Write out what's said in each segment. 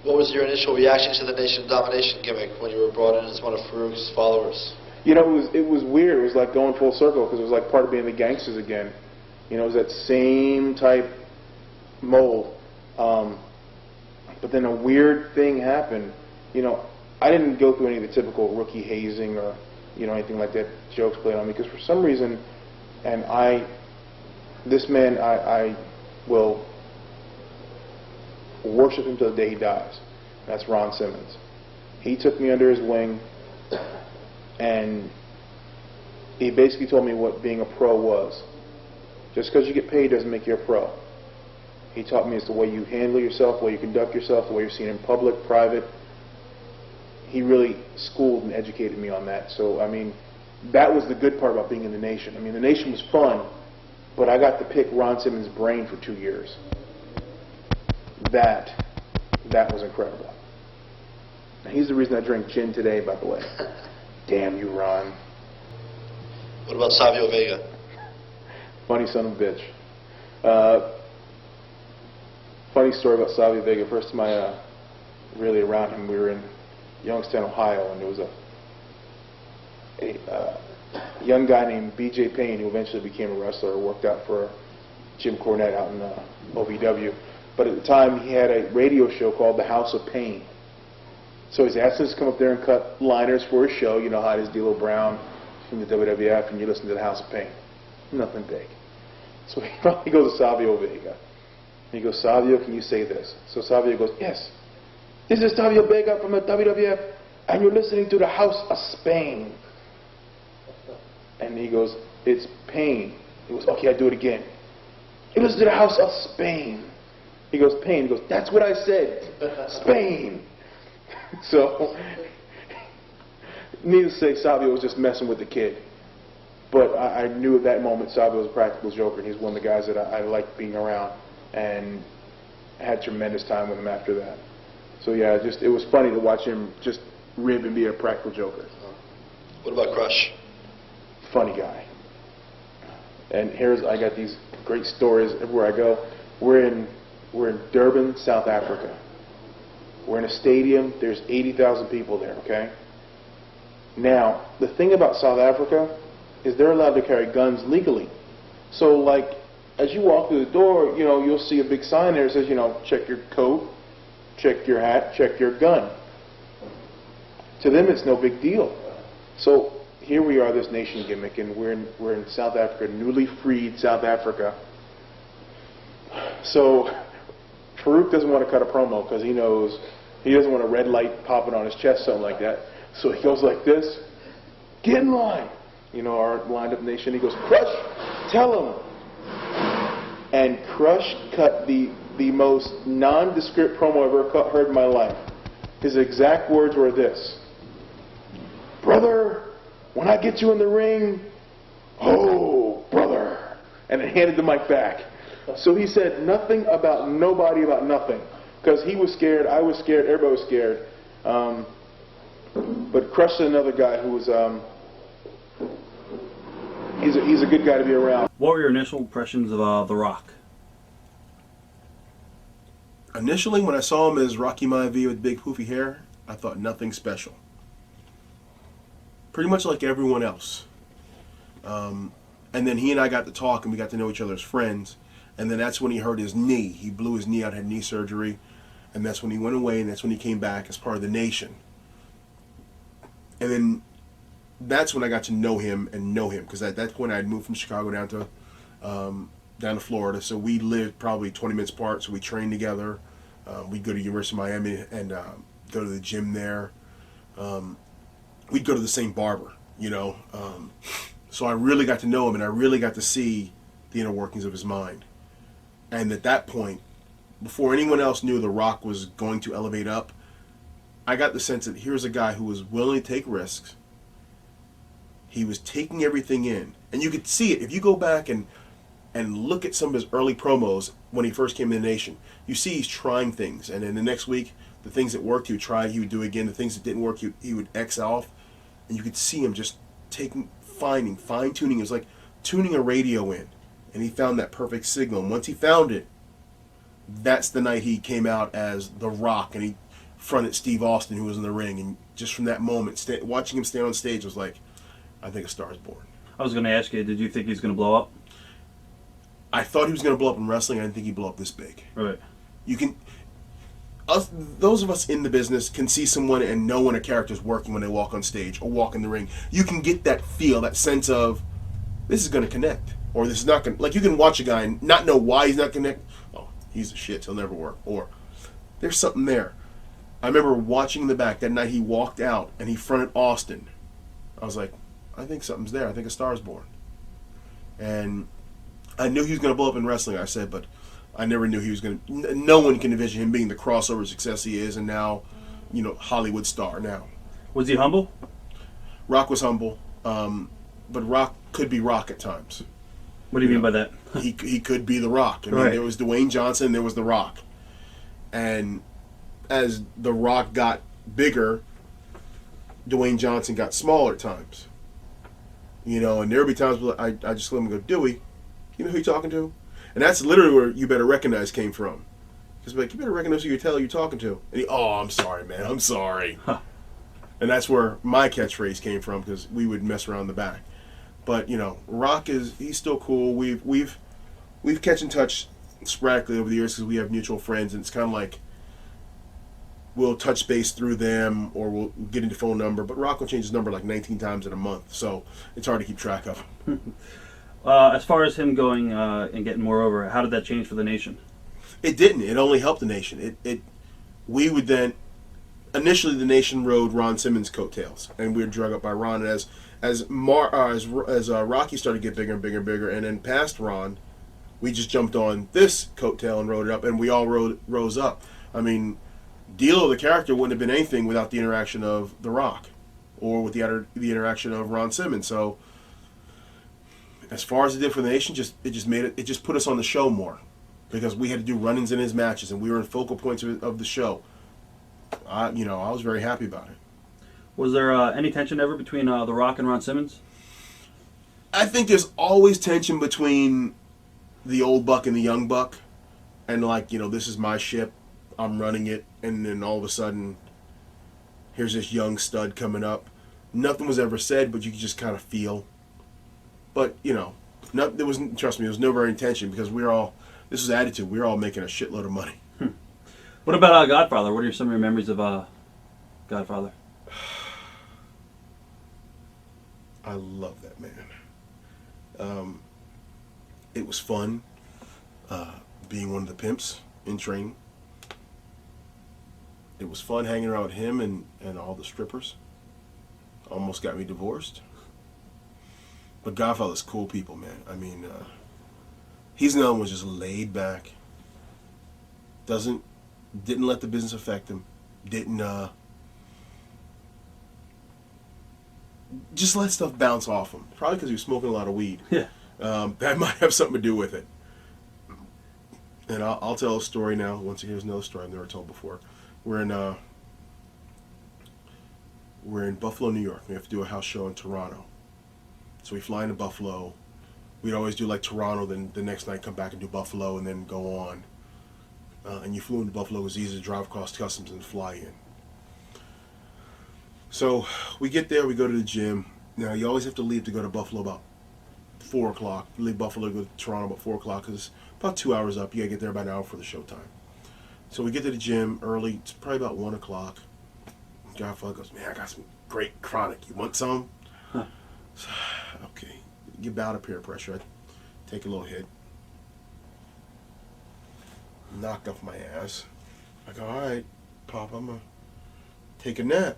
What was your initial reaction to the Nation Domination gimmick when you were brought in as one of Farouk's followers? You know, it was weird. It was like going full circle because it was like part of being the gangsters again. You know, it was that same type mold. But then a weird thing happened. You know, I didn't go through any of the typical rookie hazing or, you know, anything like that, jokes played on me, because for some reason, and this man, I will worship him till the day he dies. That's Ron Simmons. He took me under his wing, and he basically told me what being a pro was. Just because you get paid doesn't make you a pro. He taught me it's the way you handle yourself, the way you conduct yourself, the way you're seen in public, private. He really schooled and educated me on that. So, I mean, that was the good part about being in the Nation. I mean, the Nation was fun, but I got to pick Ron Simmons' brain for 2 years. That was incredible. And he's the reason I drink gin today, by the way. Damn you, Ron. What about Savio Vega? Funny son of a bitch. Funny story about Savio Vega. First time I really around him, we were in Youngstown, Ohio, and there was a young guy named B.J. Payne who eventually became a wrestler, worked out for Jim Cornette out in OVW. But at the time, he had a radio show called The House of Pain. So he's asked us to come up there and cut liners for his show. You know how it is, D'Lo Brown from the WWF, and you listen to The House of Pain. Nothing big. So he finally goes to Savio Vega. He goes, Savio, can you say this? So Savio goes, yes. This is Savio Vega from the WWF, and you're listening to The House of Spain. And he goes, it's pain. He goes, okay, I'll do it again. You listen to The House of Spain. He goes, pain. He goes, that's what I said. Spain. So, needless to say, Savio was just messing with the kid. But I knew at that moment Savio was a practical joker, and he's one of the guys that I liked being around, and had tremendous time with him after that. So yeah, it was funny to watch him just rib and be a practical joker. What about Crush? Funny guy. And I got these great stories everywhere I go. We're in Durban, South Africa. We're in a stadium. There's 80,000 people there, okay? Now, the thing about South Africa is they're allowed to carry guns legally. So, like, as you walk through the door, you know, you'll see a big sign there that says, you know, check your coat, check your hat, check your gun. To them, it's no big deal. So here we are, this Nation gimmick, and we're in South Africa, newly freed South Africa. So Farouk doesn't want to cut a promo because he knows he doesn't want a red light popping on his chest, something like that. So he goes like this, get in line. You know, our lined up Nation. He goes, Crush, tell him. And Crush cut the most nondescript promo I've ever heard in my life. His exact words were this: brother, when I get you in the ring, oh, brother. And then handed the mic back. So he said nothing about nobody about nothing. Because he was scared, I was scared, everybody was scared. But Crush is another guy who was, he's a good guy to be around. What were your initial impressions of The Rock? Initially, when I saw him as Rocky Maivia with big poofy hair, I thought nothing special. Pretty much like everyone else. And then he and I got to talk, and we got to know each other as friends. And then that's when he hurt his knee. He blew his knee out, had knee surgery. And that's when he went away, and that's when he came back as part of the Nation. And then that's when I got to know him. Because at that point, I had moved from Chicago down to Florida. So we lived probably 20 minutes apart, so we trained together. We'd go to University of Miami and go to the gym there. We'd go to the same barber, you know. So I really got to know him, and I really got to see the inner workings of his mind. And at that point, before anyone else knew The Rock was going to elevate up, I got the sense that here's a guy who was willing to take risks. He was taking everything in. And you could see it. If you go back and look at some of his early promos when he first came to the Nation, you see he's trying things. And then the next week, the things that worked, he would try, he would do again. The things that didn't work, he would X off. And you could see him just fine-tuning. It was like tuning a radio in. And he found that perfect signal. And once he found it, that's the night he came out as The Rock. And fronted Steve Austin, who was in the ring, and just from that moment, watching him stand on stage was like, I think A Star Is Born. I was going to ask you, did you think he's going to blow up? I thought he was going to blow up in wrestling. I didn't think he'd blow up this big. Right. You can, those of us in the business can see someone and know when a character's working when they walk on stage or walk in the ring. You can get that feel, that sense of, this is going to connect, or this is not going to, like you can watch a guy and not know why he's not connect. Oh, he's a shit, he'll never work. Or, there's something there. I remember watching in the back that night he walked out and he fronted Austin. I was like, I think something's there. I think A Star Is Born. And I knew he was going to blow up in wrestling, I said, but I never knew he was going to. No one can envision him being the crossover success he is, and now, Hollywood star now. Was he humble? Rock was humble, but Rock could be Rock at times. What do you mean by that? he could be The Rock. I mean, Right. there was Dwayne Johnson, there was The Rock. And as The Rock got bigger, Dwayne Johnson got smaller at times. And there would be times where I just let him go, Dewey, you know who you're talking to? And that's literally where You Better Recognize came from. Because you better recognize who you're talking to. And he, oh, I'm sorry, man, I'm sorry. Huh. And that's where my catchphrase came from, because we would mess around in the back. But, Rock he's still cool. We've catch and touch sporadically over the years because we have mutual friends, and it's kind of like we'll touch base through them or we'll get into phone number. But Rock will change his number like 19 times in a month, so it's hard to keep track of. As far as him going and getting more over, how did that change for the nation? It didn't. It only helped the nation. We would then initially the nation rode Ron Simmons' coattails, and we were drug up by Ron. And as Rocky started to get bigger and bigger and bigger, and then past Ron, we just jumped on this coattail and rode it up, and we all rose up. I mean, D'Lo the character wouldn't have been anything without the interaction of The Rock, or with the interaction of Ron Simmons. So, as far as it did for the nation, it just put us on the show more, because we had to do run-ins in his matches, and we were in focal points of the show. I was very happy about it. Was there any tension ever between The Rock and Ron Simmons? I think there's always tension between the old buck and the young buck, and this is my ship, I'm running it, and then all of a sudden, here's this young stud coming up. Nothing was ever said, but you could just kind of feel. But there wasn't. Trust me, there was never any tension, because this was attitude. We were all making a shitload of money. What about Godfather? What are some of your memories of Godfather? I love that man. It was fun being one of the pimps in training. It was fun hanging around with him and all the strippers. Almost got me divorced. But Godfather's cool people, man. I mean, he's another one just laid back. Didn't let the business affect him. Didn't just let stuff bounce off him. Probably because he was smoking a lot of weed. Yeah. That might have something to do with it. And I'll tell a story now. Once again, here's another story I've never told before. We're in Buffalo, New York. We have to do a house show in Toronto. So we fly into Buffalo. We'd always do like Toronto, then the next night come back and do Buffalo, and then go on. And you flew into Buffalo. It was easy to drive across customs and fly in. So we get there, we go to the gym. Now you always have to leave to go to Buffalo about 4 o'clock. Leave Buffalo, go to Toronto about 4 o'clock, because it's about 2 hours up. You gotta get there about an hour for the showtime. So we get to the gym early. It's probably about 1 o'clock. Godfather goes, man, I got some great chronic. You want some? Huh. So, okay. You bow to peer pressure. I take a little hit. Knocked off my ass. I go, all right, Pop, I'm going to take a nap.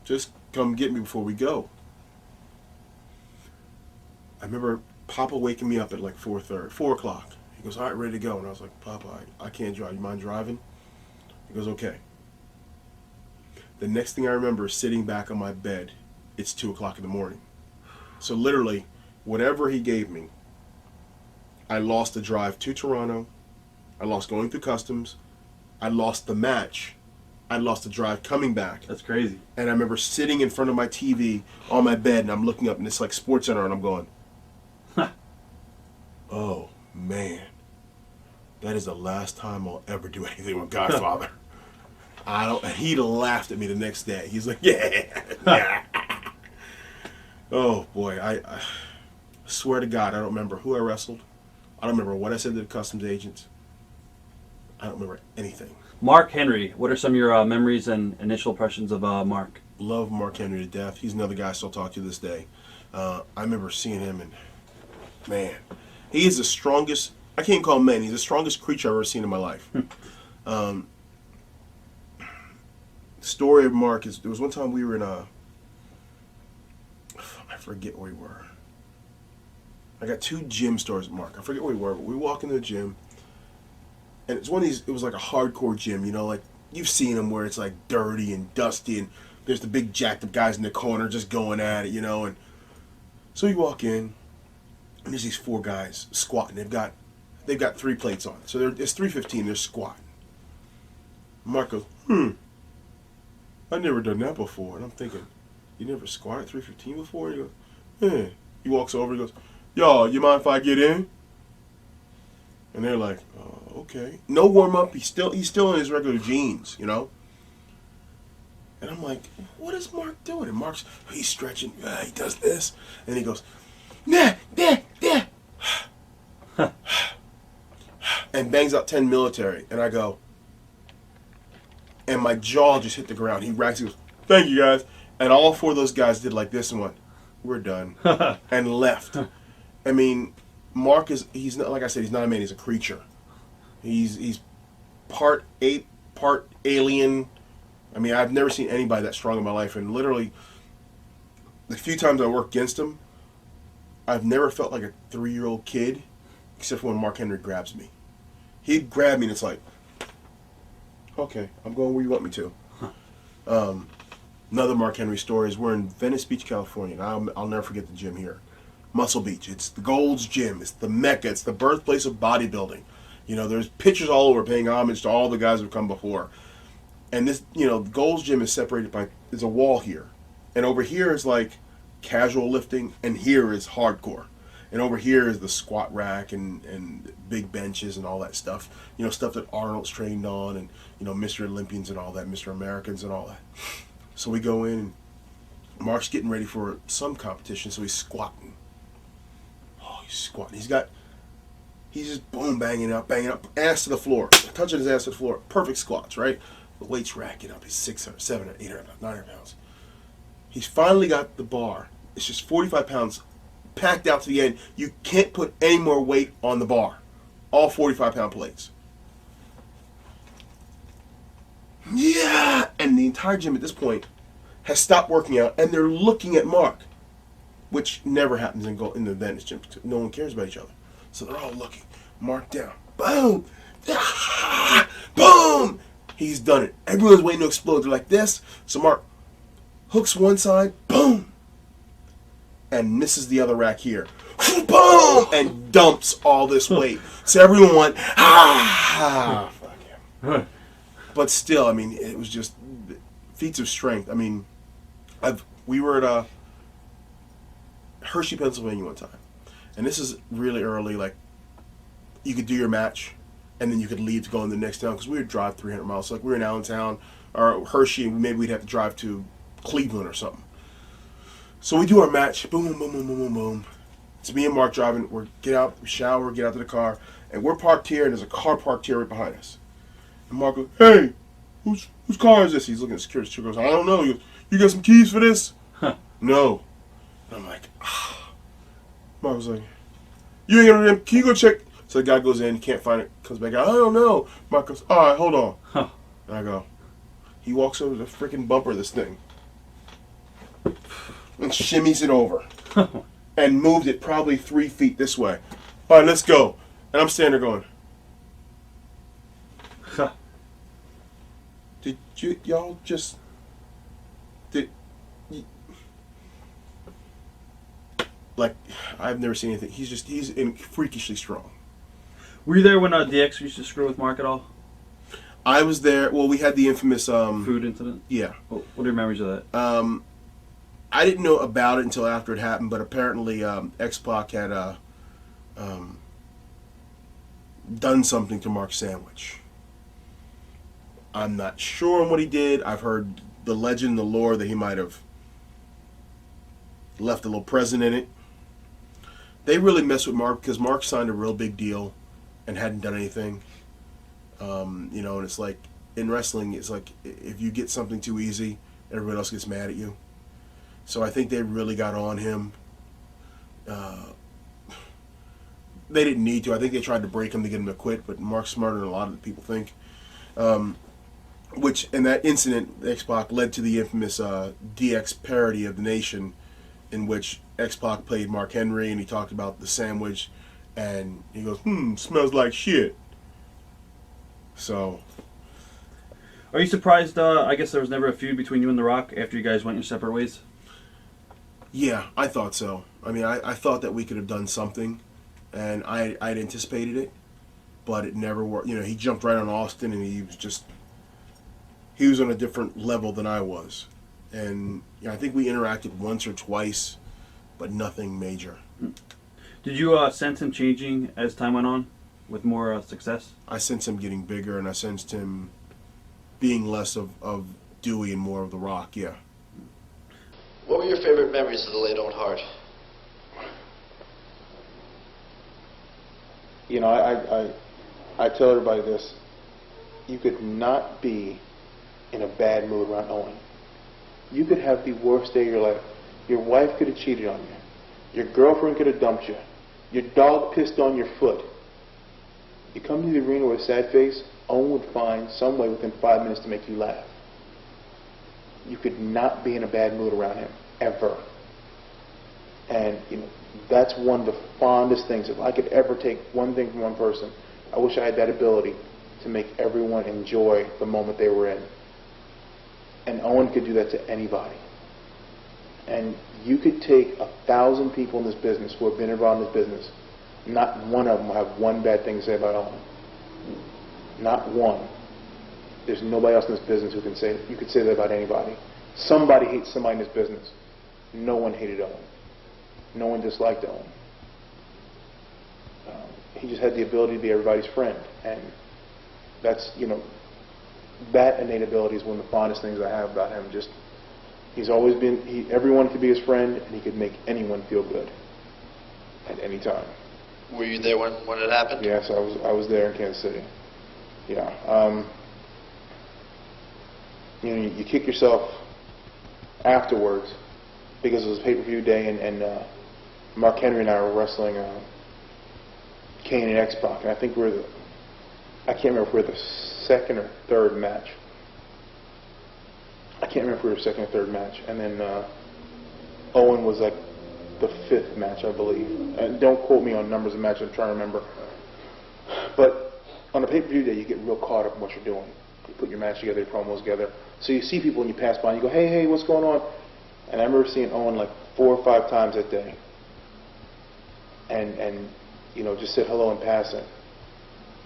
Just come get me before we go. I remember Papa waking me up at like 4 o'clock. He goes, all right, ready to go. And I was like, Papa, I can't drive. You mind driving? He goes, okay. The next thing I remember is sitting back on my bed. It's 2 o'clock in the morning. So literally, whatever he gave me, I lost the drive to Toronto. I lost going through customs. I lost the match. I lost the drive coming back. That's crazy. And I remember sitting in front of my TV on my bed, and I'm looking up, and it's like Sports Center, and I'm going, oh, man. That is the last time I'll ever do anything with Godfather. I don't. He laughed at me the next day. He's like, yeah, yeah. Oh boy, I swear to God, I don't remember who I wrestled. I don't remember what I said to the customs agents. I don't remember anything. Mark Henry, what are some of your memories and initial impressions of Mark? Love Mark Henry to death. He's another guy I still talk to this day. I remember seeing him, and man, he is the strongest. I can't call him man. He's the strongest creature I've ever seen in my life. Story of Mark is there was one time we were in I forget where we were. I got 2 gym stores at Mark. I forget where we were, but we walk into the gym, and it's one of these. It was like a hardcore gym, you know, like you've seen them where it's like dirty and dusty, and there's the big jacked up guys in the corner just going at it, you know. And so you walk in, and there's these 4 guys squatting. They've got 3 plates on. So it's 315. They're squatting. Mark goes, I've never done that before. And I'm thinking, you never squatted 315 before? He goes, yeah. He walks over. He goes, yo, you mind if I get in? And they're like, oh, okay. No warm up. He's still in his regular jeans, you know. And I'm like, what is Mark doing? And he's stretching. He does this, and he goes, nah, and bangs out 10 military. And I go, and my jaw just hit the ground. He racks. He goes, thank you guys. And all 4 of those guys did like this and went, we're done, and left. I mean, Mark he's not, like I said, he's not a man, he's a creature. He's part ape, part alien. I mean, I've never seen anybody that strong in my life, and literally, the few times I worked against him, I've never felt like a 3-year-old kid, except for when Mark Henry grabs me. He'd grab me and it's like, okay, I'm going where you want me to. Another Mark Henry story is we're in Venice Beach, California, and I'll never forget the gym here. Muscle Beach. It's the Gold's Gym. It's the Mecca. It's the birthplace of bodybuilding. You know, there's pictures all over paying homage to all the guys who've come before. And this, you know, Gold's Gym is separated by, there's a wall here. And over here is like casual lifting, and here is hardcore. And over here is the squat rack and big benches and all that stuff. You know, stuff that Arnold's trained on, and, you know, Mr. Olympians and all that, Mr. Americans and all that. So we go in, and Mark's getting ready for some competition, so he's squatting. Oh, he's squatting. He's just boom, banging up, ass to the floor, touching his ass to the floor. Perfect squats, right? The weight's racking up. He's 600, 700, 800, 900 pounds. He's finally got the bar. It's just 45 pounds packed out to the end. You can't put any more weight on the bar. All 45-pound plates. Yeah! And the entire gym at this point has stopped working out, and they're looking at Mark, which never happens in the Venice gym. No one cares about each other. So they're all looking. Mark down. Boom! Ah! Boom! He's done it. Everyone's waiting to explode. They're like this. So Mark hooks one side. Boom! And misses the other rack here. Boom! And dumps all this weight. So everyone went, ah! Fuck him. But still, I mean, it was just feats of strength. I mean, we were at Hershey, Pennsylvania one time. And this is really early. Like, you could do your match, and then you could leave to go in the next town, because we would drive 300 miles. So, like, we were in Allentown, or Hershey, and maybe we'd have to drive to Cleveland or something. So we do our match. Boom, boom, boom, boom, boom, boom. It's me and Mark driving. We get out, we shower, get out to the car, and we're parked here, and there's a car parked here right behind us. And Mark goes, hey, whose car is this? He's looking at the security. He goes, I don't know. He goes, you got some keys for this? Huh. No. And I'm like, ah. Mark was like, you ain't got no damn key, go check. So the guy goes in, can't find it, comes back out, I don't know. Mark goes, all right, hold on. Huh. And I go, he walks over to the freaking bumper of this thing and shimmies it over and moved it probably 3 feet this way. All right, let's go. And I'm standing there going, huh. Did y'all just, like, I've never seen anything. He's freakishly strong. Were you there when DX used to screw with Mark at all? I was there. Well, we had the infamous food incident. Yeah. What are your memories of that? I didn't know about it until after it happened, but apparently X-Pac had done something to Mark's sandwich. I'm not sure on what he did. I've heard the legend, the lore, that he might have left a little present in it. They really messed with Mark because Mark signed a real big deal and hadn't done anything. You know, and it's like, in wrestling, it's like if you get something too easy, everybody else gets mad at you. So I think they really got on him. They didn't need to. I think they tried to break him to get him to quit, but Mark's smarter than a lot of people think. Which, in that incident, X-Pac led to the infamous DX parody of the Nation, in which X-Pac played Mark Henry, and he talked about the sandwich, and he goes, smells like shit. So... Are you surprised, I guess there was never a feud between you and The Rock after you guys went your separate ways? Yeah, I thought so. I mean, I thought that we could have done something, and I'd anticipated it, but it never worked. You know, he jumped right on Austin, and he was on a different level than I was. And you know, I think we interacted once or twice, but nothing major. Did you sense him changing as time went on with more success? I sensed him getting bigger, and I sensed him being less of Dewey and more of The Rock, yeah. What were your favorite memories of the late Owen Hart? You know, I tell everybody this. You could not be in a bad mood around Owen. You could have the worst day of your life. Your wife could have cheated on you. Your girlfriend could have dumped you. Your dog pissed on your foot. You come to the arena with a sad face, Owen would find some way within 5 minutes to make you laugh. You could not be in a bad mood around him, ever. And, you know, that's one of the fondest things. If I could ever take one thing from one person, I wish I had that ability to make everyone enjoy the moment they were in. And Owen could do that to anybody. And you could take 1,000 people in this business who have been involved in this business. Not one of them will have one bad thing to say about Owen. Not one. There's nobody else in this business who can say, you could say that about anybody. Somebody hates somebody in this business. No one hated Owen. No one disliked Owen. He just had the ability to be everybody's friend. And that's, you know, that innate ability is one of the fondest things I have about him. Just, he's always been, everyone could be his friend, and he could make anyone feel good at any time. Were you there when it happened? Yes, I was there in Kansas City. Yeah. You know, you kick yourself afterwards because it was pay-per-view day, and Mark Henry and I were wrestling Kane and X-Pac, and I think I can't remember if we were the second or third match. I can't remember if we were second or third match, and then Owen was like the fifth match, I believe. And don't quote me on numbers of matches, I'm trying to remember. But on a pay-per-view day, you get real caught up in what you're doing. You put your match together, your promos together. So you see people and you pass by and you go, hey, what's going on? And I remember seeing Owen like 4 or 5 times that day. And you know, just said hello in passing.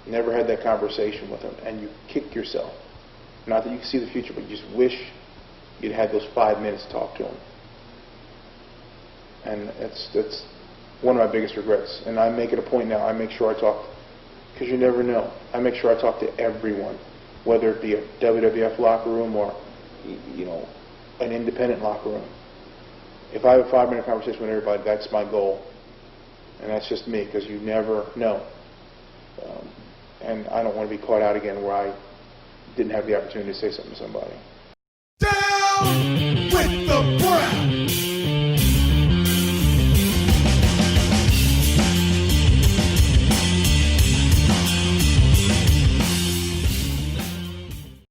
Never had that conversation with him. And you kick yourself. Not that you can see the future, but you just wish you'd had those 5 minutes to talk to him. And that's one of my biggest regrets. And I make it a point now, I make sure I talk, because you never know. I make sure I talk to everyone, whether it be a WWF locker room or, you know, an independent locker room. If I have a 5-minute conversation with everybody, that's my goal. And that's just me, because you never know. And I don't want to be caught out again where I didn't have the opportunity to say something to somebody. Down with the